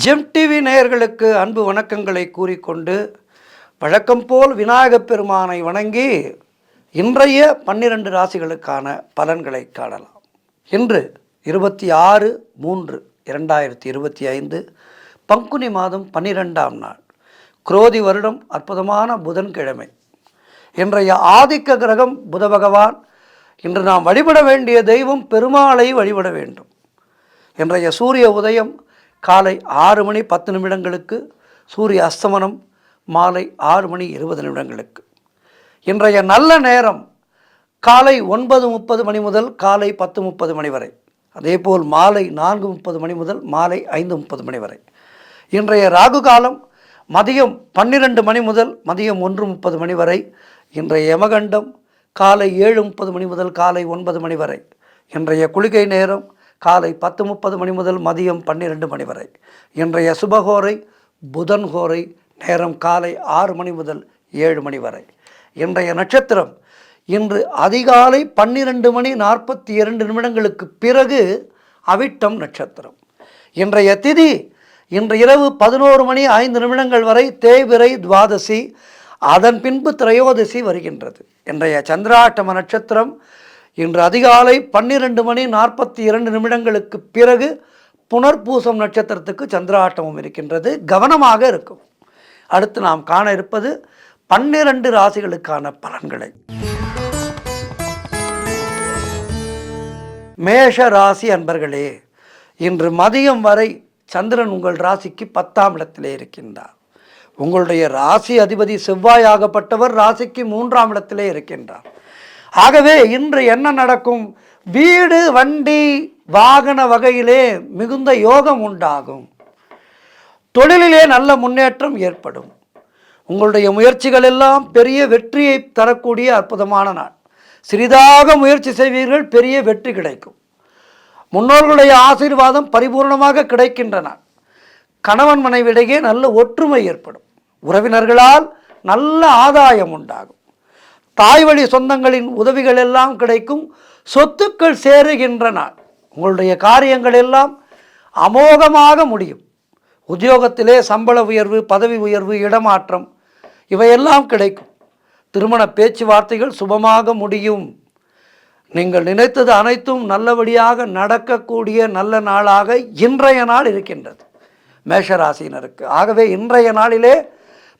GeM TV நேயர்களுக்கு அன்பு வணக்கங்களை கூறிக்கொண்டு வழக்கம் போல் விநாயகப் பெருமானை வணங்கி இன்றைய 12 ராசிகளுக்கான பலன்களை காணலாம். இன்று 26/3/2025 பங்குனி மாதம் 12ஆம் நாள், குரோதி வருடம், அற்புதமான புதன்கிழமை. இன்றைய ஆதிக்க கிரகம் புத பகவான். இன்று நாம் வழிபட வேண்டிய தெய்வம் பெருமாளை வழிபட வேண்டும். இன்றைய சூரிய உதயம் காலை 6:10 சூரிய அஸ்தமனம் மாலை 6:20. இன்றைய நல்ல நேரம் காலை 9:30 முதல் காலை 10:30 வரை, அதேபோல் மாலை 4:30 முதல் மாலை 5:30 வரை. இன்றைய ராகு காலம் மதியம் 12 முதல் மதியம் 1:30 வரை. இன்றைய யமகண்டம் காலை 7:30 முதல் காலை 9 வரை. இன்றைய குளிகை நேரம் காலை 10:30 முதல் மதியம் 12 வரை. இன்றைய சுபகோரை புதன்கோரை நேரம் காலை 6 முதல் 7 வரை. இன்றைய நட்சத்திரம் இன்று அதிகாலை 12:42 பிறகு அவிட்டம் நட்சத்திரம். இன்றைய திதி இன்று இரவு 11:05 வரை தேய்பிறை துவாதசி, அதன் பின்பு திரையோதசி வருகின்றது. இன்றைய சந்திராஷ்டம நட்சத்திரம் இன்று அதிகாலை 12:42 பிறகு புனர்பூசம் நட்சத்திரத்துக்கு சந்திராஷ்டமம் இருக்கின்றது. கவனமாக இருக்கும். அடுத்து நாம் காண இருப்பது 12 ராசிகளுக்கான பலன்களை. மேஷ ராசி அன்பர்களே, இன்று மதியம் வரை சந்திரன் உங்கள் ராசிக்கு 10ஆம் இடத்திலே இருக்கின்றார். உங்களுடைய ராசி அதிபதி செவ்வாயாகப்பட்டவர் ராசிக்கு 3ஆம் இடத்திலே இருக்கின்றார். ஆகவே இன்று என்ன நடக்கும்? வீடு வண்டி வாகன வகையிலே மிகுந்த யோகம் உண்டாகும். தொழிலிலே நல்ல முன்னேற்றம் ஏற்படும். உங்களுடைய முயற்சிகள் எல்லாம் பெரிய வெற்றியை தரக்கூடிய அற்புதமான நாள். சிறிதாக முயற்சி செய்வீர்கள், பெரிய வெற்றி கிடைக்கும். முன்னோர்களுடைய ஆசீர்வாதம் பரிபூர்ணமாக கிடைக்கின்ற நாள். கணவன் மனைவியிடையே நல்ல ஒற்றுமை ஏற்படும். உறவினர்களால் நல்ல ஆதாயம் உண்டாகும். தாய் வழி சொந்தங்களின் உதவிகள் எல்லாம் கிடைக்கும். சொத்துக்கள் சேருகின்ற நாள். உங்களுடைய காரியங்கள் எல்லாம் அமோகமாக முடியும். உத்தியோகத்திலே சம்பள உயர்வு, பதவி உயர்வு, இடமாற்றம் இவையெல்லாம் கிடைக்கும். திருமண பேச்சுவார்த்தைகள் சுபமாக முடியும். நீங்கள் நினைத்தது அனைத்தும் நல்லபடியாக நடக்கக்கூடிய நல்ல நாளாக இன்றைய நாள் இருக்கின்றது மேஷராசினருக்கு. ஆகவே இன்றைய நாளிலே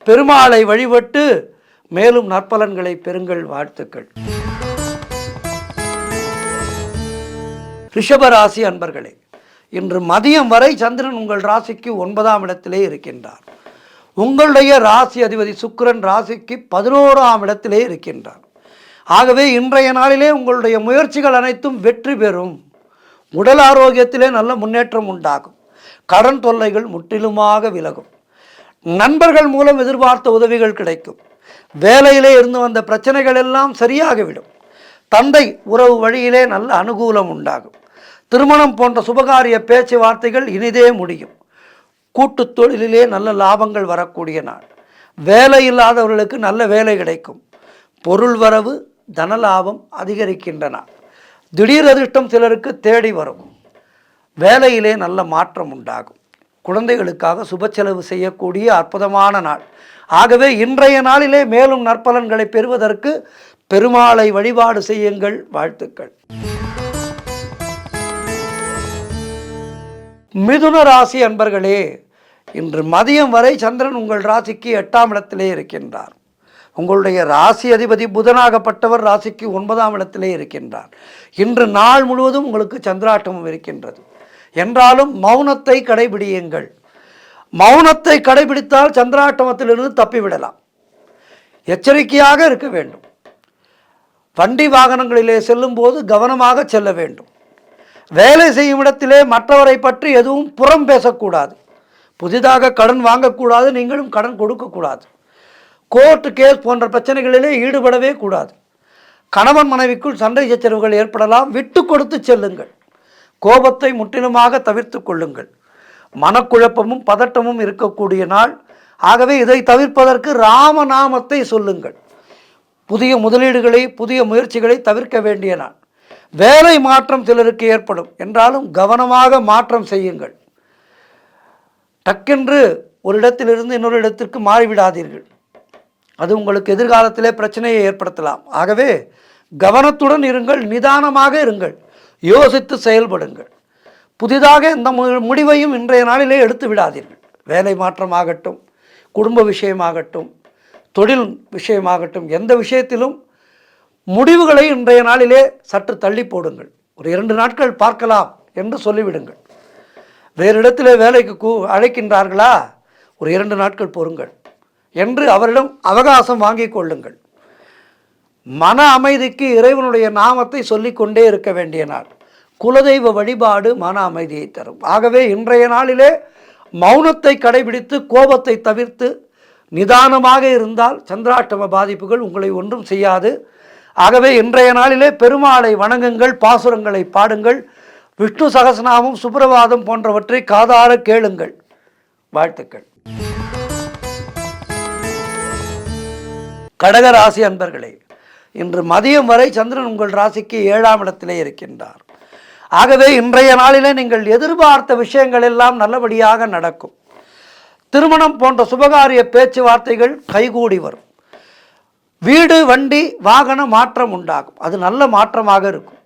பெருமாளை வழிபட்டு மேலும் நற்பலன்களை பெறுங்கள். வாழ்த்துக்கள். ரிஷபராசி அன்பர்களே, இன்று மதியம் வரை சந்திரன் உங்கள் ராசிக்கு 9ஆம் இடத்திலே இருக்கின்றார். உங்களுடைய ராசி அதிபதி சுக்கிரன் ராசிக்கு 11ஆம் இடத்திலே இருக்கின்றார். ஆகவே இன்றைய நாளிலே உங்களுடைய முயற்சிகள் அனைத்தும் வெற்றி பெறும். உடல் ஆரோக்கியத்திலே நல்ல முன்னேற்றம் உண்டாகும். கடன் தொல்லைகள் முற்றிலுமாக விலகும். நண்பர்கள் மூலம் எதிர்பார்த்த உதவிகள் கிடைக்கும். வேலையிலே இருந்து வந்த பிரச்சனைகள் எல்லாம் சரியாகிவிடும். தந்தை உறவு வழியிலே நல்ல அனுகூலம் உண்டாகும். திருமணம் போன்ற சுபகாரிய பேச்சுவார்த்தைகள் இனிதே முடியும். கூட்டு தொழிலிலே நல்ல லாபங்கள் வரக்கூடிய நாள். வேலை இல்லாதவர்களுக்கு நல்ல வேலை கிடைக்கும். பொருள் வரவு தன லாபம் அதிகரிக்கின்ற நாள். திடீர் அதிர்ஷ்டம் சிலருக்கு தேடி வரும். வேலையிலே நல்ல மாற்றம் உண்டாகும். குழந்தைகளுக்காக சுப செலவு செய்யக்கூடிய அற்புதமான நாள். ஆகவே இன்றைய நாளிலே மேலும் நற்பலன்களை பெறுவதற்கு பெருமாளை வழிபாடு செய்யுங்கள். வாழ்த்துக்கள். மிதுன ராசி அன்பர்களே, இன்று மதியம் வரை சந்திரன் உங்கள் ராசிக்கு 8ஆம் இடத்திலே இருக்கின்றார். உங்களுடைய ராசி அதிபதி புதனாகப்பட்டவர் ராசிக்கு 9ஆம் இடத்திலே இருக்கின்றார். இன்று நாள் முழுவதும் உங்களுக்கு சந்திராஷ்டமம் இருக்கின்றது. என்றாலும் மௌனத்தை கடைபிடியுங்கள். மௌனத்தை கடைபிடித்தால் சந்திராஷ்டமத்திலிருந்து தப்பிவிடலாம். எச்சரிக்கையாக இருக்க வேண்டும். வண்டி வாகனங்களிலே செல்லும் போது கவனமாக செல்ல வேண்டும். வேலை செய்யும் இடத்திலே மற்றவரை பற்றி எதுவும் புறம் பேசக்கூடாது. புதிதாக கடன் வாங்கக்கூடாது. நீங்களும் கடன் கொடுக்கக்கூடாது. கோர்ட்டு கேஸ் போன்ற பிரச்சனைகளிலே ஈடுபடவே கூடாது. கணவன் மனைவிக்குள் சண்டை சச்சரவுகள் ஏற்படலாம். விட்டு கொடுத்து செல்லுங்கள். கோபத்தை முற்றிலுமாக தவிர்த்து கொள்ளுங்கள். மனக்குழப்பமும் பதட்டமும் இருக்கக்கூடிய நாள். ஆகவே இதை தவிர்ப்பதற்கு ராமநாமத்தை சொல்லுங்கள். புதிய முதலீடுகளை, புதிய முயற்சிகளை தவிர்க்க வேண்டிய நாள். வேலை மாற்றம் சிலருக்கு ஏற்படும். என்றாலும் கவனமாக மாற்றம் செய்யுங்கள். டக்கென்று ஒரு இடத்திலிருந்து இன்னொரு இடத்திற்கு மாறிவிடாதீர்கள். அது உங்களுக்கு எதிர்காலத்திலே பிரச்சனையை ஏற்படுத்தலாம். ஆகவே கவனத்துடன் இருங்கள், நிதானமாக இருங்கள், யோசித்து செயல்படுங்கள். புதிதாக இந்த முடிவையும் இன்றைய நாளிலே எடுத்து விடாதீர்கள். வேலை மாற்றமாகட்டும், குடும்ப விஷயமாகட்டும், தொழில் விஷயமாகட்டும், எந்த விஷயத்திலும் முடிவுகளை இன்றைய நாளிலே சற்று தள்ளி போடுங்கள். ஒரு 2 நாட்கள் பார்க்கலாம் என்று சொல்லிவிடுங்கள். வேறு இடத்திலே வேலைக்கு அழைக்கின்றார்களா, ஒரு 2 நாட்கள் பொறுங்கள் என்று அவரிடம் அவகாசம் வாங்கி கொள்ளுங்கள். மன அமைதிக்கு இறைவனுடைய நாமத்தை சொல்லிக்கொண்டே இருக்க வேண்டிய நாள். குலதெய்வ வழிபாடு மன அமைதியை தரும். ஆகவே இன்றைய நாளிலே மௌனத்தை கடைபிடித்து கோபத்தை தவிர்த்து நிதானமாக இருந்தால் சந்திராஷ்டம பாதிப்புகள் உங்களை ஒன்றும் செய்யாது. ஆகவே இன்றைய நாளிலே பெருமாளை வணங்குங்கள், பாசுரங்களை பாடுங்கள், விஷ்ணு சகஸ்ரநாமம், சுப்ரபாதம் போன்றவற்றை காதார கேளுங்கள். வாழ்த்துக்கள். கடகராசி அன்பர்களே, இன்று மதியம் வரை சந்திரன் உங்கள் ராசிக்கு 7ஆம் இடத்திலே இருக்கின்றார். ஆகவே இன்றைய நாளிலே நீங்கள் எதிர்பார்த்த விஷயங்கள் எல்லாம் நல்லபடியாக நடக்கும். திருமணம் போன்ற சுபகாரிய பேச்சுவார்த்தைகள் கைகூடி வரும். வீடு, வண்டி, வாகன மாற்றம் உண்டாகும். அது நல்ல மாற்றமாக இருக்கும்.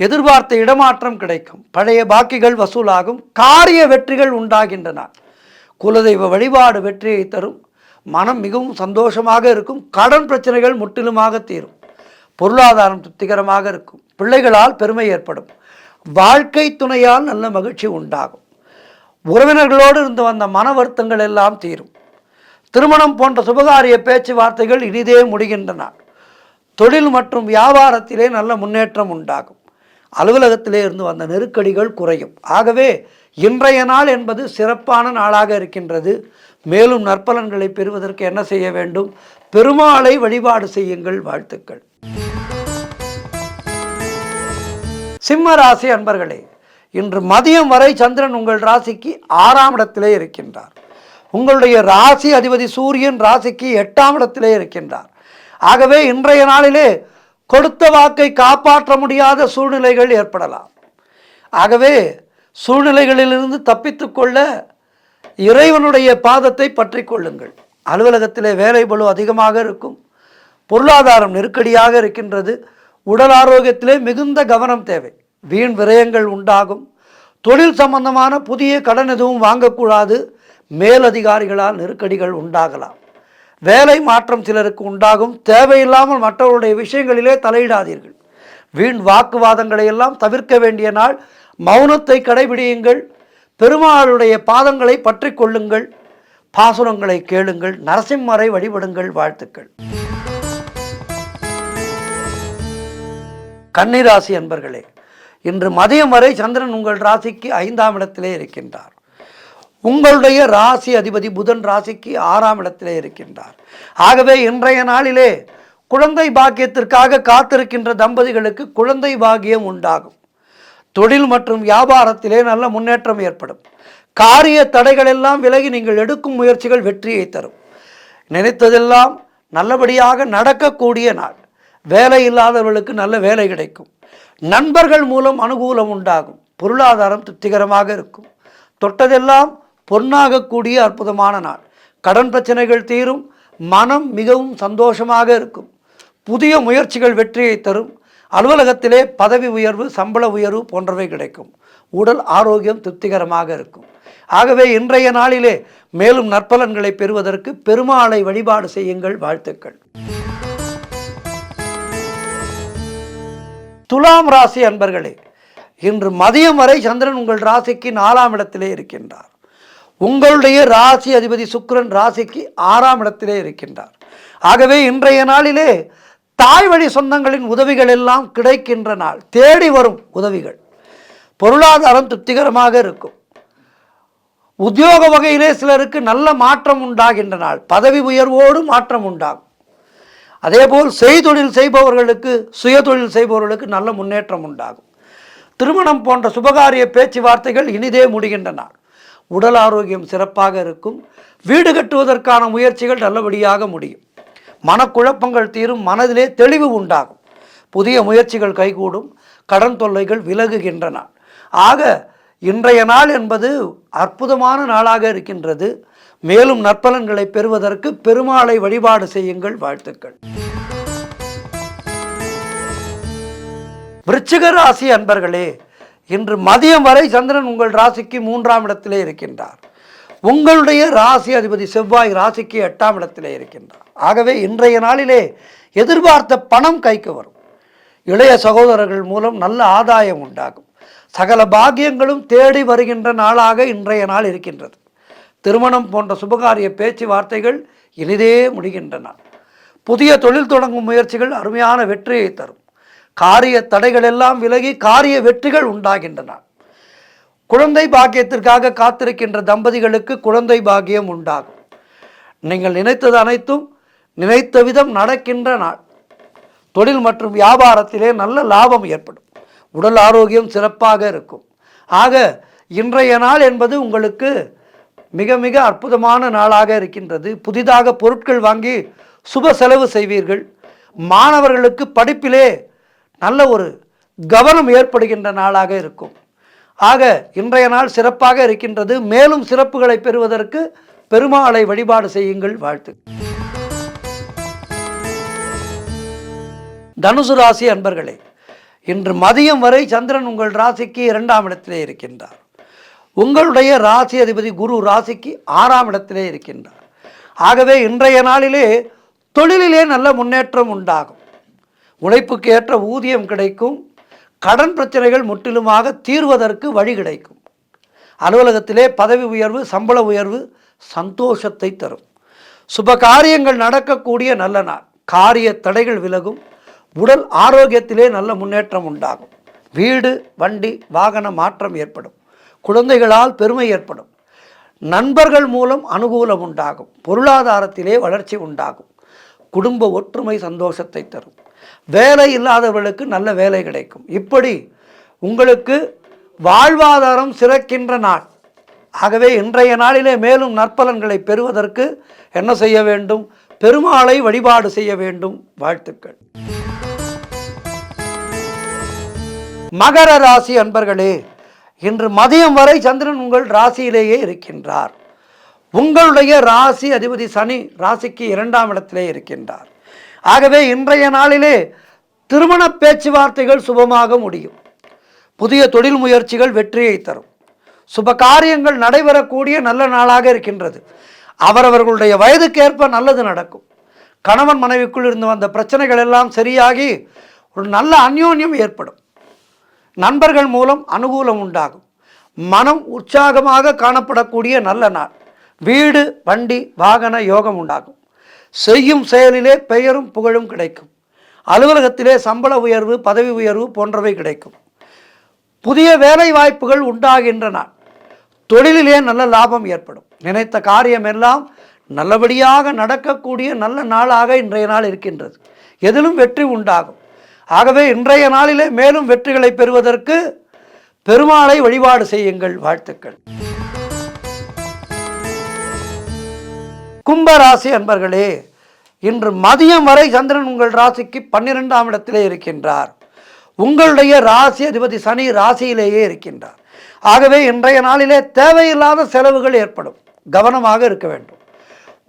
எதிர்பார்த்த இடமாற்றம் கிடைக்கும். பழைய பாக்கிகள் வசூலாகும். காரிய வெற்றிகள் உண்டாகின்றன. குலதெய்வ வழிபாடு வெற்றியை தரும். மனம் மிகவும் சந்தோஷமாக இருக்கும். கடன் பிரச்சனைகள் முற்றிலுமாக தீரும். பொருளாதாரம் திருப்திகரமாக இருக்கும். பிள்ளைகளால் பெருமை ஏற்படும். வாழ்க்கை துணையால் நல்ல மகிழ்ச்சி உண்டாகும். உறவினர்களோடு இருந்து வந்த மன வருத்தங்கள் எல்லாம் தீரும். திருமணம் போன்ற சுபகாரிய பேச்சுவார்த்தைகள் இனிதே முடிகின்றன. தொழில் மற்றும் வியாபாரத்திலே நல்ல முன்னேற்றம் உண்டாகும். அலுவலகத்திலே இருந்து வந்த நெருக்கடிகள் குறையும். ஆகவே இன்றைய நாள் என்பது சிறப்பான நாளாக இருக்கின்றது. மேலும் நற்பலன்களை பெறுவதற்கு என்ன செய்ய வேண்டும்? பெருமாளை வழிபாடு செய்யுங்கள். வாழ்த்துக்கள். சிம்ம ராசி அன்பர்களே, இன்று மதியம் வரை சந்திரன் உங்கள் ராசிக்கு 6ஆம் இடத்திலே இருக்கின்றார். உங்களுடைய ராசி அதிபதி சூரியன் ராசிக்கு 8ஆம் இடத்திலே இருக்கின்றார். ஆகவே இன்றைய நாளிலே கொடுத்த வாக்கை காப்பாற்ற முடியாத சூழ்நிலைகள் ஏற்படலாம். ஆகவே சூழ்நிலைகளிலிருந்து தப்பித்து கொள்ள இறைவனுடைய பாதத்தை பற்றி கொள்ளுங்கள். அலுவலகத்திலே வேலை பளு அதிகமாக இருக்கும். பொருளாதாரம் நெருக்கடியாக இருக்கின்றது. உடல் ஆரோக்கியத்திலே மிகுந்த கவனம் தேவை. வீண் விரயங்கள் உண்டாகும். தொழில் சம்பந்தமான புதிய கடன் எதுவும் வாங்கக்கூடாது. மேலதிகாரிகளால் நெருக்கடிகள் உண்டாகலாம். வேலை மாற்றம் சிலருக்கு உண்டாகும். தேவையில்லாமல் மற்றவருடைய விஷயங்களிலே தலையிடாதீர்கள். வீண் வாக்குவாதங்களை எல்லாம் தவிர்க்க வேண்டிய நாள். மௌனத்தை கடைபிடியுங்கள். பெருமாளுடைய பாதங்களை பற்றி கொள்ளுங்கள். பாசுரங்களை கேளுங்கள். நரசிம்மரை வழிபடுங்கள். வாழ்த்துக்கள். கன்னிராசி அன்பர்களே, இன்று மதியம் வரை சந்திரன் உங்கள் ராசிக்கு 5ஆம் இடத்திலே இருக்கின்றார். உங்களுடைய ராசி அதிபதி புதன் ராசிக்கு 6ஆம் இடத்திலே இருக்கின்றார். ஆகவே இன்றைய நாளிலே குழந்தை பாக்கியத்திற்காக காத்திருக்கின்ற தம்பதிகளுக்கு குழந்தை பாக்கியம் உண்டாகும். தொழில் மற்றும் வியாபாரத்திலே நல்ல முன்னேற்றம் ஏற்படும். காரிய தடைகள் எல்லாம் விலகி நீங்கள் எடுக்கும் முயற்சிகள் வெற்றியை தரும். நினைத்ததெல்லாம் நல்லபடியாக நடக்கக்கூடிய நாள். வேலை இல்லாதவர்களுக்கு நல்ல வேலை கிடைக்கும். நண்பர்கள் மூலம் அனுகூலம் உண்டாகும். பொருளாதாரம் திருப்திகரமாக இருக்கும். தொட்டதெல்லாம் பொன்னாகக்கூடிய அற்புதமான நாள். கடன் பிரச்சனைகள் தீரும். மனம் மிகவும் சந்தோஷமாக இருக்கும். புதிய முயற்சிகள் வெற்றியை தரும். அலுவலகத்திலே பதவி உயர்வு, சம்பள உயர்வு போன்றவை கிடைக்கும். உடல் ஆரோக்கியம் திருப்திகரமாக இருக்கும். ஆகவே இன்றைய நாளிலே மேலும் நற்பலன்களை பெறுவதற்கு பெருமாளை வழிபாடு செய்யுங்கள். வாழ்த்துக்கள். துலாம் ராசி அன்பர்களே, இன்று மதியம் வரை சந்திரன் உங்கள் ராசிக்கு 4ஆம் இடத்திலே இருக்கின்றார். உங்களுடைய ராசி அதிபதி சுக்கிரன் ராசிக்கு 6ஆம் இடத்திலே இருக்கின்றார். ஆகவே இன்றைய நாளிலே தாய் வழி சொந்தங்களின் உதவிகள் எல்லாம் கிடைக்கின்ற நாள். தேடி வரும் உதவிகள். பொருளாதாரம் திருப்திகரமாக இருக்கும். உத்தியோக வகையிலே சிலருக்கு நல்ல மாற்றம் உண்டாகின்ற நாள். பதவி உயர்வோடு மாற்றம் உண்டாகும். அதேபோல் செய்தொழில் செய்பவர்களுக்கு, சுயதொழில் செய்பவர்களுக்கு நல்ல முன்னேற்றம் உண்டாகும். திருமணம் போன்ற சுபகாரிய பேச்சுவார்த்தைகள் இனிதே முடிகின்ற நாள். உடல் ஆரோக்கியம் சிறப்பாக இருக்கும். வீடு கட்டுவதற்கான முயற்சிகள் நல்லபடியாக முடியும். மனக்குழப்பங்கள் தீரும். மனதிலே தெளிவு உண்டாகும். புதிய முயற்சிகள் கைகூடும். கடன் தொல்லைகள் விலகுகின்றன. ஆக இன்றைய நாள் என்பது அற்புதமான நாளாக இருக்கின்றது. மேலும் நற்பலன்களை பெறுவதற்கு பெருமாளை வழிபாடு செய்யுங்கள். வாழ்த்துக்கள். விருச்சிக ராசி அன்பர்களே, இன்று மதியம் வரை சந்திரன் உங்கள் ராசிக்கு 3ஆம் இடத்திலே இருக்கின்றார். உங்களுடைய ராசி அதிபதி செவ்வாய் ராசிக்கு 8ஆம் இடத்திலே இருக்கின்றார். ஆகவே இன்றைய நாளிலே எதிர்பார்த்த பணம் கைக்கு வரும். இளைய சகோதரர்கள் மூலம் நல்ல ஆதாயம் உண்டாகும். சகல பாக்கியங்களும் தேடி வருகின்ற நாளாக இன்றைய நாள் இருக்கின்றது. திருமணம் போன்ற சுபகாரிய பேச்சுவார்த்தைகள் இனிதே முடிகின்றன. புதிய தொழில் தொடங்கும் முயற்சிகள் அருமையான வெற்றியை தரும். காரிய தடைகள் எல்லாம் விலகி காரிய வெற்றிகள் உண்டாகின்றன. குழந்தை பாக்கியத்திற்காக காத்திருக்கின்ற தம்பதிகளுக்கு குழந்தை பாக்கியம் உண்டாகும். நீங்கள் நினைத்தது அனைத்தும் நினைத்த விதம் நடக்கின்ற நாள். தொழில் மற்றும் வியாபாரத்திலே நல்ல லாபம் ஏற்படும். உடல் ஆரோக்கியம் சிறப்பாக இருக்கும். ஆக இன்றைய நாள் என்பது உங்களுக்கு மிக மிக அற்புதமான நாளாக இருக்கின்றது. புதிதாக பொருட்கள் வாங்கி சுப செலவு செய்வீர்கள். மாணவர்களுக்கு படிப்பிலே நல்ல ஒரு கவனம் ஏற்படுகின்ற நாளாக இருக்கும். ஆக இன்றைய நாள் சிறப்பாக இருக்கின்றது. மேலும் சிறப்புகளை பெறுவதற்கு பெருமாளை வழிபாடு செய்யுங்கள். வாழ்த்து. தனுசு ராசி அன்பர்களே, இன்று மதியம் வரை சந்திரன் உங்கள் ராசிக்கு 2ஆம் இடத்திலே இருக்கின்றார். உங்களுடைய ராசி அதிபதி குரு ராசிக்கு 6ஆம் இடத்திலே இருக்கின்றார். ஆகவே இன்றைய நாளிலே தொழிலிலே நல்ல முன்னேற்றம் உண்டாகும். உழைப்புக்கு ஏற்ற ஊதியம் கிடைக்கும். கடன் பிரச்சனைகள் முற்றிலுமாக தீர்வதற்கு வழி கிடைக்கும். அலுவலகத்திலே பதவி உயர்வு, சம்பள உயர்வு சந்தோஷத்தை தரும். சுப காரியங்கள் நடக்கக்கூடிய நல்ல நாள். காரிய தடைகள் விலகும். உடல் ஆரோக்கியத்திலே நல்ல முன்னேற்றம் உண்டாகும். வீடு, வண்டி, வாகன மாற்றம் ஏற்படும். குழந்தைகளால் பெருமை ஏற்படும். நண்பர்கள் மூலம் அனுகூலம் உண்டாகும். பொருளாதாரத்திலே வளர்ச்சி உண்டாகும். குடும்ப ஒற்றுமை சந்தோஷத்தை தரும். வேலை இல்லாதவர்களுக்கு நல்ல வேலை கிடைக்கும். இப்படி உங்களுக்கு வாழ்வாதாரம் சிறக்கின்ற நாள். ஆகவே இன்றைய நாளிலே மேலும் நற்பலன்களை பெறுவதற்கு என்ன செய்ய வேண்டும்? பெருமாளை வழிபாடு செய்ய வேண்டும். வாழ்த்துக்கள். மகர ராசி அன்பர்களே, இன்று மதியம் வரை சந்திரன் உங்கள் ராசியிலேயே இருக்கின்றார். உங்களுடைய ராசி அதிபதி சனி ராசிக்கு 2ஆம் இடத்திலே இருக்கின்றார். ஆகவே இன்றைய நாளிலே திருமண பேச்சுவார்த்தைகள் சுபமாக முடியும். புதிய தொழில் முயற்சிகள் வெற்றியை தரும். சுப காரியங்கள் நடைபெறக்கூடிய நல்ல நாளாக இருக்கின்றது. அவரவர்களுடைய வயதுக்கேற்ப நல்லது நடக்கும். கணவன் மனைவிக்குள் இருந்து வந்த பிரச்சனைகள் எல்லாம் சரியாகி ஒரு நல்ல அந்யோன்யம் ஏற்படும். நண்பர்கள் மூலம் அனுகூலம் உண்டாகும். மனம் உற்சாகமாக காணப்படக்கூடிய நல்ல நாள். வீடு, வண்டி, வாகன யோகம் உண்டாகும். செய்யும் செயலிலே பெயரும் புகழும் கிடைக்கும். அலுவலகத்திலே சம்பள உயர்வு, பதவி உயர்வு போன்றவை கிடைக்கும். புதிய வேலை வாய்ப்புகள் உண்டாகின்றன. தொழிலிலே நல்ல லாபம் ஏற்படும். நினைத்த காரியம் எல்லாம் நல்லபடியாக நடக்கக்கூடிய நல்ல நாளாக இன்றைய நாள் இருக்கின்றது. எதிலும் வெற்றி உண்டாகும். ஆகவே இன்றைய நாளிலே மேலும் வெற்றிகளை பெறுவதற்கு பெருமாளை வழிபாடு செய்யுங்கள். வாழ்த்துக்கள். கும்பராசி அன்பர்களே, இன்று மதியம் வரை சந்திரன் உங்கள் ராசிக்கு 12ஆம் இடத்திலே இருக்கின்றார். உங்களுடைய ராசி அதிபதி சனி ராசியிலேயே இருக்கின்றார். ஆகவே இன்றைய நாளிலே தேவையில்லாத செலவுகள் ஏற்படும். கவனமாக இருக்க வேண்டும்.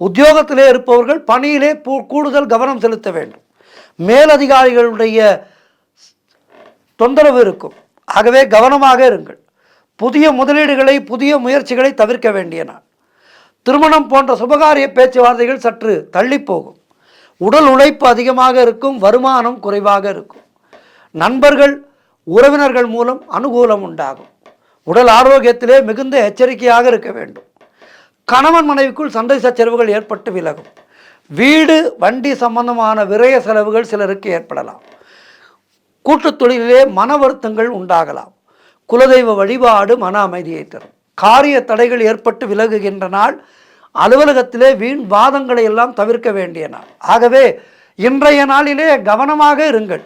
உத்தியோகத்திலே இருப்பவர்கள் பணியிலே கூடுதல் கவனம் செலுத்த வேண்டும். மேலதிகாரிகளுடைய தொந்தரவு இருக்கும். ஆகவே கவனமாக இருங்கள். புதிய முதலீடுகளை, புதிய முயற்சிகளை தவிர்க்க வேண்டிய நாள். திருமணம் போன்ற சுபகாரிய பேச்சுவார்த்தைகள் சற்று தள்ளி போகும். உடல் உழைப்பு அதிகமாக இருக்கும். வருமானம் குறைவாக இருக்கும். நண்பர்கள், உறவினர்கள் மூலம் அனுகூலம் உண்டாகும். உடல் ஆரோக்கியத்திலே மிகுந்த எச்சரிக்கையாக இருக்க வேண்டும். கணவன் மனைவிக்குள் சண்டை சச்சரவுகள் ஏற்பட்டு விலகும். வீடு, வண்டி சம்பந்தமான விரய செலவுகள் சிலருக்கு ஏற்படலாம். கூட்டுத் தொழிலே மன வருத்தங்கள் உண்டாகலாம். குலதெய்வ வழிபாடு மன அமைதியை தரும். காரிய தடைகள் ஏற்பட்டு விலகுகின்ற நாள். அலுவலகத்திலே வீண் வாதங்களை எல்லாம் தவிர்க்க வேண்டிய நாள். ஆகவே இன்றைய நாளிலே கவனமாக இருங்கள்.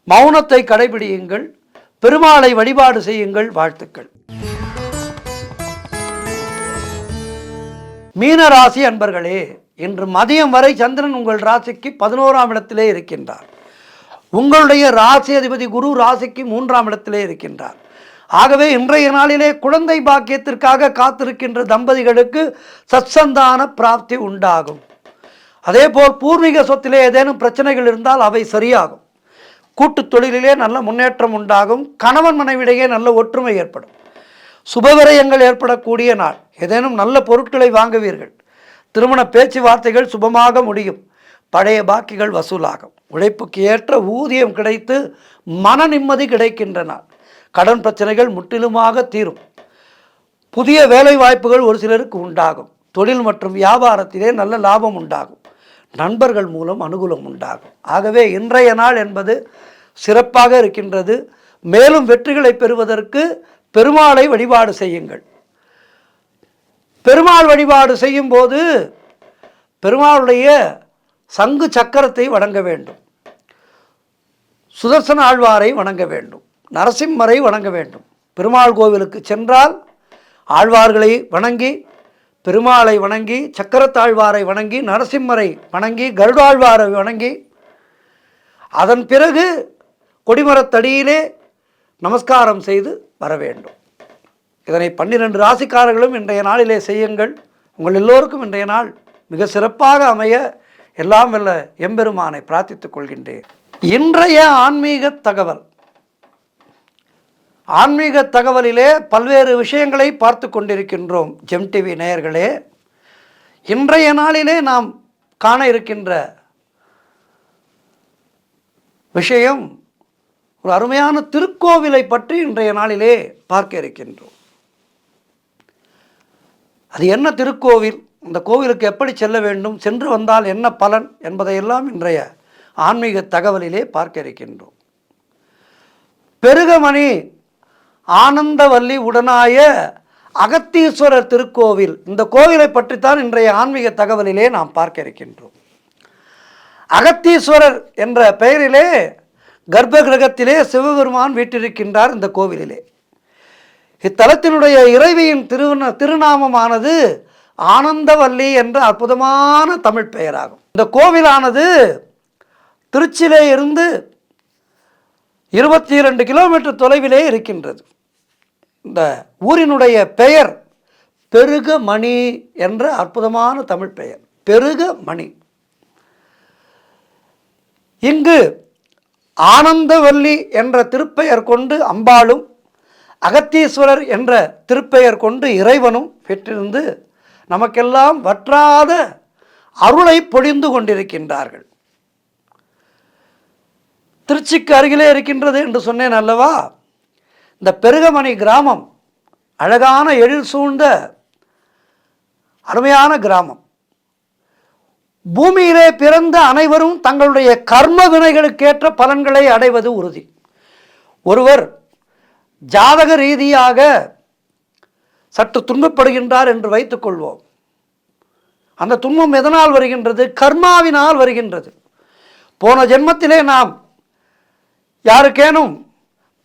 மௌனத்தை கடைபிடியுங்கள். பெருமாளை வழிபாடு செய்யுங்கள். வாழ்த்துக்கள். மீனராசி அன்பர்களே, இன்று மதியம் வரை சந்திரன் உங்கள் ராசிக்கு 11ஆம் இடத்திலே இருக்கின்றார். உங்களுடைய ராசி அதிபதி குரு ராசிக்கு 3ஆம் இடத்திலே இருக்கின்றார். ஆகவே இன்றைய நாளிலே குழந்தை பாக்கியத்திற்காக காத்திருக்கின்ற தம்பதிகளுக்கு சத்சந்தான பிராப்தி உண்டாகும். அதேபோல் பூர்வீக சொத்திலே ஏதேனும் பிரச்சனைகள் இருந்தால் அவை சரியாகும். கூட்டு தொழிலிலே நல்ல முன்னேற்றம் உண்டாகும். கணவன் மனைவிடையே நல்ல ஒற்றுமை ஏற்படும். சுபவிரயங்கள் ஏற்படக்கூடிய நாள். ஏதேனும் நல்ல பொருட்களை வாங்குவீர்கள். திருமண பேச்சுவார்த்தைகள் சுபமாக முடியும். பழைய பாக்கிகள் வசூலாகும். உழைப்புக்கு ஏற்ற ஊதியம் கிடைத்து மன நிம்மதி கிடைக்கின்ற நாள். கடன் பிரச்சனைகள் முற்றிலுமாக தீரும். புதிய வேலை வாய்ப்புகள் ஒரு சிலருக்கு உண்டாகும். தொழில் மற்றும் வியாபாரத்திலே நல்ல லாபம் உண்டாகும். நண்பர்கள் மூலம் அனுகூலம் உண்டாகும். ஆகவே இன்றைய நாள் என்பது சிறப்பாக இருக்கின்றது. மேலும் வெற்றிகளை பெறுவதற்கு பெருமாளை வழிபாடு செய்யுங்கள். பெருமாள் வழிபாடு செய்யும் போது பெருமாளுடைய சங்கு சக்கரத்தை வணங்க வேண்டும். சுதர்சன ஆழ்வாரை வணங்க வேண்டும். நரசிம்மரை வணங்க வேண்டும். பெருமாள் கோவிலுக்கு சென்றால் ஆழ்வார்களை வணங்கி, பெருமாளை வணங்கி, சக்கரத்தாழ்வாரை வணங்கி, நரசிம்மரை வணங்கி, கருடாழ்வாரை வணங்கி, அதன் பிறகு கொடிமரத்தடியிலே நமஸ்காரம் செய்து வர வேண்டும். இதனை 12 ராசிக்காரர்களும் இன்றைய நாளிலே செய்யுங்கள். உங்கள் எல்லோருக்கும் இன்றைய நாள் மிக சிறப்பாக அமைய எல்லாம் வல்ல எம்பெருமானை பிரார்த்தித்துக் கொள்கின்றேன். இன்றைய ஆன்மீக தகவல். ஆன்மீக தகவலிலே பல்வேறு விஷயங்களை பார்த்து கொண்டிருக்கின்றோம். ஜெம் டிவி நேயர்களே, இன்றைய நாளிலே நாம் காண இருக்கின்ற விஷயம் ஒரு அருமையான திருக்கோவிலை பற்றி இன்றைய நாளிலே பார்க்க இருக்கின்றோம். அது என்ன திருக்கோவில், இந்த கோவிலுக்கு எப்படி செல்ல வேண்டும், சென்று வந்தால் என்ன பலன் என்பதையெல்லாம் இன்றைய ஆன்மீக தகவலிலே பார்க்க இருக்கின்றோம். பெருகமணி ஆனந்தவல்லி உடனாய அகத்தீஸ்வரர் திருக்கோவில், இந்த கோவிலை பற்றித்தான் இன்றைய ஆன்மீக தகவலிலே நாம் பார்க்க இருக்கின்றோம். அகத்தீஸ்வரர் என்ற பெயரிலே கர்ப்ப கிரகத்திலே சிவபெருமான் வீற்றிருக்கின்றார். இந்த கோவிலிலே இத்தலத்தினுடைய இறைவியின் திருநாமமானது ஆனந்தவல்லி என்ற அற்புதமான தமிழ் பெயராகும். இந்த கோவிலானது திருச்சியிலே இருந்து 22 கிலோமீட்டர் தொலைவிலே இருக்கின்றது. இந்த ஊரினுடைய பெயர் பெருகமணி என்ற அற்புதமான தமிழ் பெயர், பெருகமணி. இங்கு ஆனந்தவல்லி என்ற திருப்பெயர் கொண்டு அம்பாளும், அகத்தீஸ்வரர் என்ற திருப்பெயர் கொண்டு இறைவனும் பெற்றிருந்து நமக்கெல்லாம் வற்றாத அருளை பொழிந்து கொண்டிருக்கின்றார்கள். திருச்சிக்கு அருகிலே இருக்கின்றது என்று சொன்னேன் அல்லவா. இந்த பெருகமணி கிராமம் அழகான எழில் சூழ்ந்த அருமையான கிராமம். பூமியிலே பிறந்த அனைவரும் தங்களுடைய கர்ம வினைகளுக்கேற்ற பலன்களை அடைவது உறுதி. ஒருவர் ஜாதக ரீதியாக சற்று துன்பப்படுகின்றார் என்று வைத்துக் கொள்வோம். அந்த துன்பம் எதனால் வருகின்றது? கர்மாவினால் வருகின்றது. போன ஜென்மத்திலே நாம் யாருக்கேனும்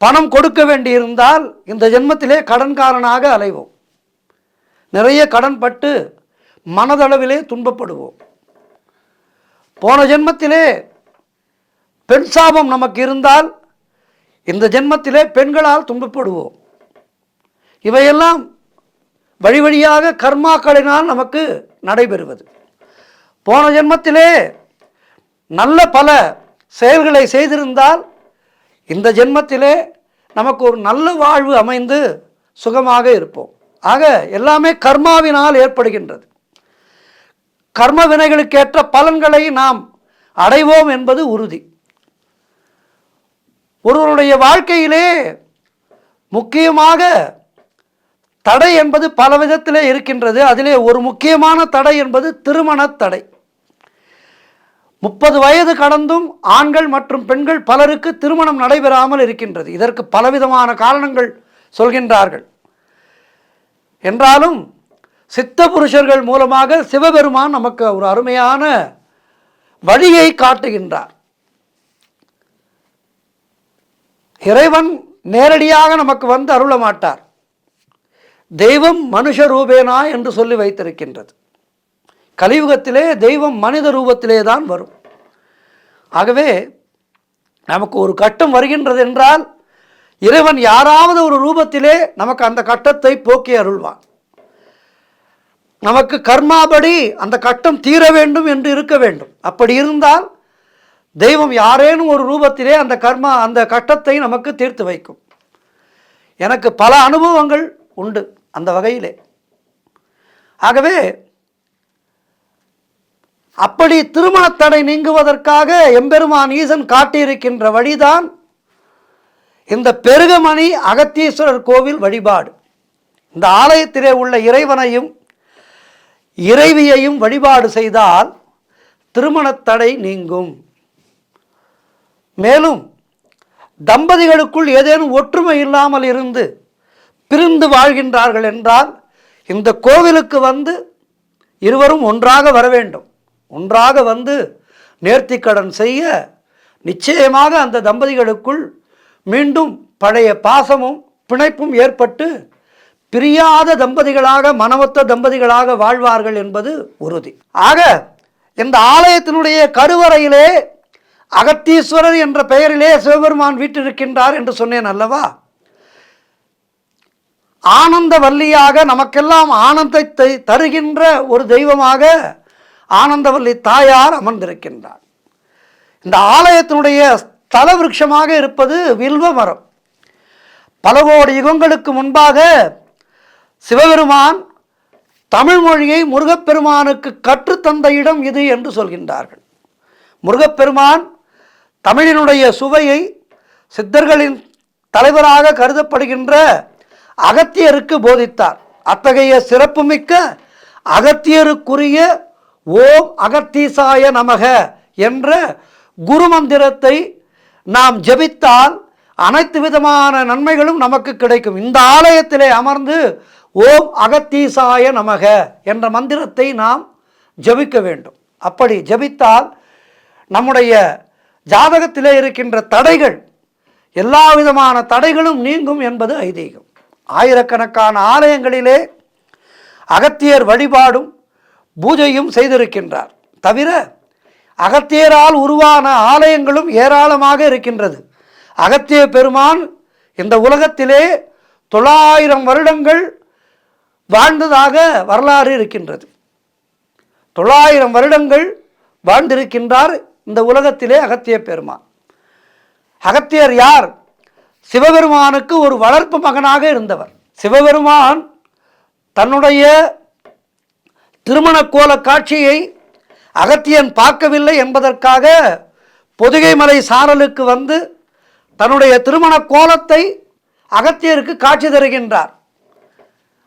பணம் கொடுக்க வேண்டியிருந்தால் இந்த ஜென்மத்திலே கடன்காரனாக அலைவோம். நிறைய கடன் பட்டு மனதளவிலே துன்பப்படுவோம். போன ஜென்மத்திலே பெண் சாபம் நமக்கு இருந்தால் இந்த ஜென்மத்திலே பெண்களால் துன்பப்படுவோம். இவையெல்லாம் வழி வழியாக கர்மாக்களினால் நமக்கு நடைபெறுவது. போன ஜென்மத்திலே நல்ல பல செயல்களை செய்திருந்தால் இந்த ஜென்மத்திலே நமக்கு ஒரு நல்ல வாழ்வு அமைந்து சுகமாக இருப்போம். ஆக எல்லாமே கர்மாவினால் ஏற்படுகின்றது. கர்ம வினைகளுக்கேற்ற பலன்களை நாம் அடைவோம் என்பது உறுதி. ஒருவருடைய வாழ்க்கையிலே முக்கியமாக தடை என்பது பல விதத்திலே இருக்கின்றது. அதிலே ஒரு முக்கியமான தடை என்பது திருமண தடை. 30 வயது கடந்தும் ஆண்கள் மற்றும் பெண்கள் பலருக்கு திருமணம் நடைபெறாமல் இருக்கின்றது. இதற்கு பலவிதமான காரணங்கள் சொல்கின்றார்கள். என்றாலும் சித்த புருஷர்கள் மூலமாக சிவபெருமான் நமக்கு ஒரு அருமையான வழியை காட்டுகின்றார். இறைவன் நேரடியாக நமக்கு வந்து அருள மாட்டார். தெய்வம் மனுஷ ரூபேனா என்று சொல்லி வைத்திருக்கின்றது. கலியுகத்திலே தெய்வம் மனித ரூபத்திலே தான் வரும். ஆகவே நமக்கு ஒரு கட்டம் வருகின்றது என்றால் இறைவன் யாராவது ஒரு ரூபத்திலே நமக்கு அந்த கட்டத்தை போக்கி அருள்வான். நமக்கு கர்மாபடி அந்த கட்டம் தீர வேண்டும் என்று இருக்க வேண்டும். அப்படி இருந்தால் தெய்வம் யாரேனும் ஒரு ரூபத்திலே அந்த கட்டத்தை நமக்கு தீர்த்து வைக்கும். எனக்கு பல அனுபவங்கள் உண்டு அந்த வகையிலே. ஆகவே அப்படி திருமணத்தடை நீங்குவதற்காக எம்பெருமான் ஈசன் காட்டியிருக்கின்ற வழிதான் இந்த பெருகமணி அகத்தீஸ்வரர் கோவில் வழிபாடு. இந்த ஆலயத்திலே உள்ள இறைவனையும் இறைவியையும் வழிபாடு செய்தால் திருமணத்தடை நீங்கும். மேலும் தம்பதிகளுக்குள் ஏதேனும் ஒற்றுமை இல்லாமல் இருந்து பிரிந்து வாழ்கின்றார்கள் என்றால் இந்த கோவிலுக்கு வந்து இருவரும் ஒன்றாக வர வேண்டும். ஒன்றாக வந்து நேர்த்திக்கடன் செய்ய நிச்சயமாக அந்த தம்பதிகளுக்குள் மீண்டும் பழைய பாசமும் பிணைப்பும் ஏற்பட்டு பிரியாத தம்பதிகளாக மனமொத்த தம்பதிகளாக வாழ்வார்கள் என்பது உறுதி. ஆக இந்த ஆலயத்தினுடைய கருவறையிலே அகத்தீஸ்வரர் என்ற பெயரிலே சிவபெருமான் வீற்றிருக்கின்றார் என்று சொன்னேன் அல்லவா? ஆனந்த வல்லியாக நமக்கெல்லாம் ஆனந்தத்தை தருகின்ற ஒரு தெய்வமாக ஆனந்தவல்லி தாயார் அமர்ந்திருக்கின்றார். இந்த ஆலயத்தினுடைய ஸ்தல விருட்சமாக இருப்பது வில்வ மரம். பல கோடி யுகங்களுக்கு முன்பாக சிவபெருமான் தமிழ் மொழியை முருகப்பெருமானுக்கு கற்றுத்தந்த இடம் இது என்று சொல்கின்றார்கள். முருகப்பெருமான் தமிழினுடைய சுவையை சித்தர்களின் தலைவராக கருதப்படுகின்ற அகத்தியருக்கு போதித்தார். அத்தகைய சிறப்புமிக்க அகத்தியருக்குரிய ஓம் அகத்தீசாய நமக என்ற குரு மந்திரத்தை நாம் ஜபித்தால் அனைத்து விதமான நன்மைகளும் நமக்கு கிடைக்கும். இந்த ஆலயத்திலே அமர்ந்து ஓம் அகத்தீசாய நமக என்ற மந்திரத்தை நாம் ஜபிக்க வேண்டும். அப்படி ஜபித்தால் நம்முடைய ஜாதகத்திலே இருக்கின்ற தடைகள், எல்லா விதமான தடைகளும் நீங்கும் என்பது ஐதீகம். ஆயிரக்கணக்கான ஆலயங்களிலே அகத்தியர் வழிபாடும் பூஜையும் செய்திருக்கின்றார். தவிர அகத்தியரால் உருவான ஆலயங்களும் ஏராளமாக இருக்கின்றது. அகத்திய பெருமான் இந்த உலகத்திலே 900 வருடங்கள் வாழ்ந்ததாக வரலாறு இருக்கின்றது. 900 வருடங்கள் வாழ்ந்திருக்கின்றார் இந்த உலகத்திலே அகத்திய பெருமான். அகத்தியர் யார்? சிவபெருமானுக்கு ஒரு வளர்ப்பு மகனாக இருந்தவர். சிவபெருமான் தன்னுடைய திருமண கோல காட்சியை அகத்தியன் பார்க்கவில்லை என்பதற்காக பொதிகை மலை சாரலுக்கு வந்து தன்னுடைய திருமண கோலத்தை அகத்தியருக்கு காட்சி தருகின்றார்.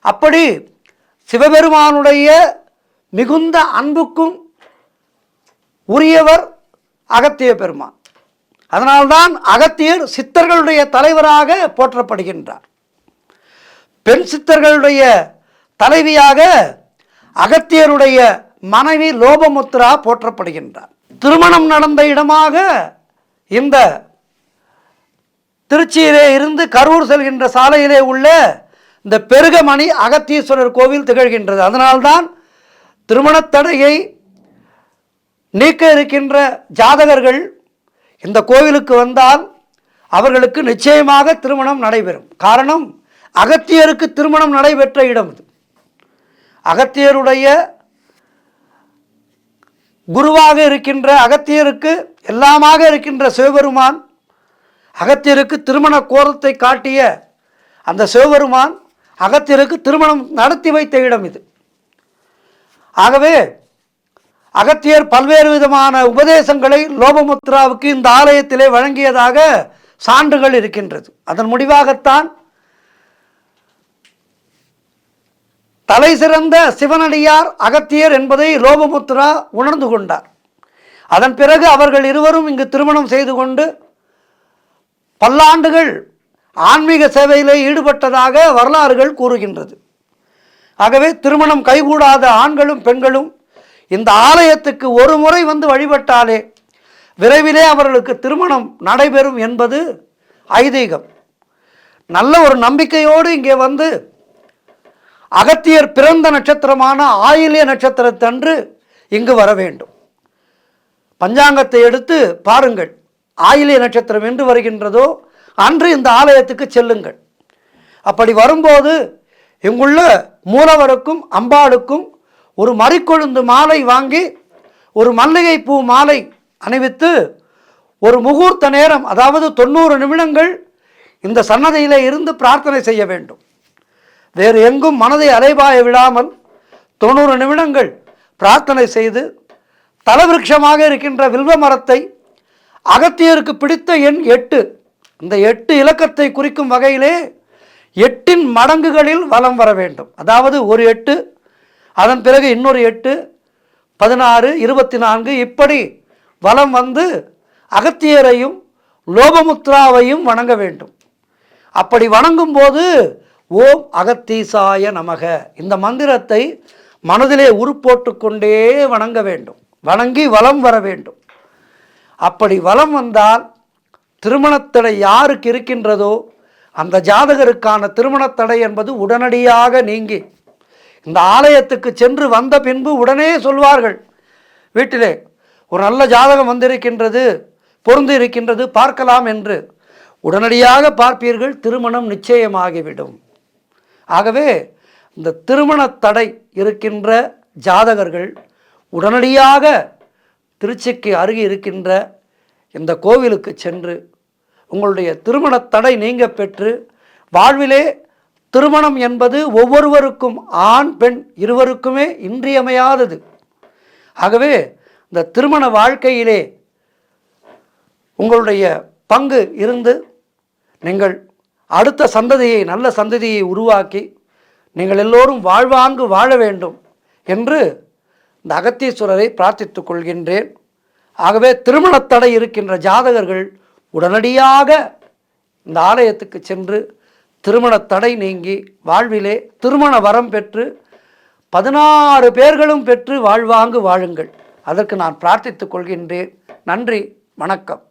அப்படி சிவபெருமானுடைய மிகுந்த அன்புக்கும் உரியவர் அகத்திய பெருமான். அதனால்தான் அகத்தியர் சித்தர்களுடைய தலைவராக போற்றப்படுகின்றார். பெண் சித்தர்களுடைய தலைவியாக அகத்தியருடைய மனைவி லோபமுத்ரா போற்றப்படுகின்றார். திருமணம் நடந்த இடமாக இந்த திருச்சியிலே இருந்து கரூர் செல்கின்ற சாலையிலே உள்ள இந்த பெருகமணி அகத்தீஸ்வரர் கோவில் திகழ்கின்றது. அதனால்தான் திருமணத்தடையை நீக்க இருக்கின்ற ஜாதகர்கள் இந்த கோவிலுக்கு வந்தால் அவர்களுக்கு நிச்சயமாக திருமணம் நடைபெறும். காரணம், அகத்தியருக்கு திருமணம் நடைபெற்ற இடம் இது. அகத்தியருடைய குருவாக இருக்கின்ற அகத்தியருக்கு எல்லாமாக இருக்கின்ற சிவபெருமான் அகத்தியருக்கு திருமண கோலத்தை காட்டிய அந்த சிவபெருமான் அகத்தியருக்கு திருமணம் நடத்தி வைத்த இடம் இது. ஆகவே அகத்தியர் பல்வேறு விதமான உபதேசங்களை லோபமுத்ராவுக்கு இந்த ஆலயத்திலே வழங்கியதாக சான்றுகள் இருக்கின்றது. அதன் முடிவாகத்தான் தலை சிறந்த சிவனடியார் அகத்தியர் என்பதை லோபமுத்ரா உணர்ந்து கொண்டார். அதன் பிறகு அவர்கள் இருவரும் இங்கு திருமணம் செய்து கொண்டு பல்லாண்டுகள் ஆன்மீக சேவையிலே ஈடுபட்டதாக வரலாறுகள் கூறுகின்றது. ஆகவே திருமணம் கைகூடாத ஆண்களும் பெண்களும் இந்த ஆலயத்துக்கு ஒரு முறை வந்து வழிபட்டாலே விரைவிலே அவர்களுக்கு திருமணம் நடைபெறும் என்பது ஐதீகம். நல்ல ஒரு நம்பிக்கையோடு இங்கே வந்து அகத்தியர் பிறந்த நட்சத்திரமான ஆயில்ய நட்சத்திரத்தன்று இங்கு வர வேண்டும். பஞ்சாங்கத்தை எடுத்து பாருங்கள். ஆயில்ய நட்சத்திரம் என்று வருகின்றதோ அன்று இந்த ஆலயத்துக்கு செல்லுங்கள். அப்படி வரும்போது இங்குள்ள மூலவருக்கும் அம்பாளுக்கும் ஒரு மறிக்கொழுந்து மாலை வாங்கி ஒரு மல்லிகைப்பூ மாலை அணிவித்து ஒரு முகூர்த்த நேரம், அதாவது 90 நிமிடங்கள் இந்த சன்னதியிலே இருந்து பிரார்த்தனை செய்ய வேண்டும். வேறு எங்கும் மனதை அலைபாய விடாமல் 90 நிமிடங்கள் பிரார்த்தனை செய்து தலவிருட்சமாக இருக்கின்ற வில்வ மரத்தை அகத்தியருக்கு பிடித்த எண் 8, இந்த 8 இலக்கத்தை குறிக்கும் வகையிலே 8 மடங்குகளில் வலம் வர வேண்டும். அதாவது ஒரு 8, அதன் பிறகு இன்னொரு 8, 16, 24 இப்படி வலம் வந்து அகத்தியரையும் லோபமுத்ராவையும் வணங்க வேண்டும். அப்படி வணங்கும் போது ஓம் அகத்தீசாய நமக இந்த மந்திரத்தை மனதிலே உருப்போட்டு கொண்டே வணங்க வேண்டும். வணங்கி வலம் வர வேண்டும். அப்படி வலம் வந்தால் திருமணத்தடை யாருக்கு இருக்கின்றதோ அந்த ஜாதகருக்கான திருமணத்தடை என்பது உடனடியாக நீங்கி இந்த ஆலயத்துக்கு சென்று வந்த பின்பு உடனே சொல்வார்கள், வீட்டிலே ஒரு நல்ல ஜாதகம் வந்திருக்கின்றது, பொருந்து இருக்கின்றது, பார்க்கலாம் என்று உடனடியாக பார்ப்பீர்கள். திருமணம் நிச்சயமாகிவிடும். ஆகவே இந்த திருமண தடை இருக்கின்ற ஜாதகர்கள் உடனடியாக திருச்சிக்கு அருகே இருக்கின்ற இந்த கோவிலுக்கு சென்று உங்களுடைய திருமண தடை நீங்க பெற்று வாழ்விலே திருமணம் என்பது ஒவ்வொருவருக்கும் ஆண் பெண் இருவருக்குமே இன்றியமையாதது. ஆகவே இந்த திருமண வாழ்க்கையிலே உங்களுடைய பங்கு இருந்து நீங்கள் அடுத்த சந்ததியை, நல்ல சந்ததியை உருவாக்கி நீங்கள் எல்லோரும் வாழ்வாங்கு வாழ வேண்டும் என்று இந்த அகத்தீஸ்வரரை பிரார்த்தித்துக் கொள்கின்றேன். ஆகவே திருமணத்தடை இருக்கின்ற ஜாதகர்கள் உடனடியாக இந்த ஆலயத்துக்கு சென்று திருமணத்தடை நீங்கி வாழ்விலே திருமண வரம் பெற்று 16 பேர்களும் பெற்று வாழ்வாங்கு வாழுங்கள். அதற்கு நான் பிரார்த்தித்துக் கொள்கின்றேன். நன்றி, வணக்கம்.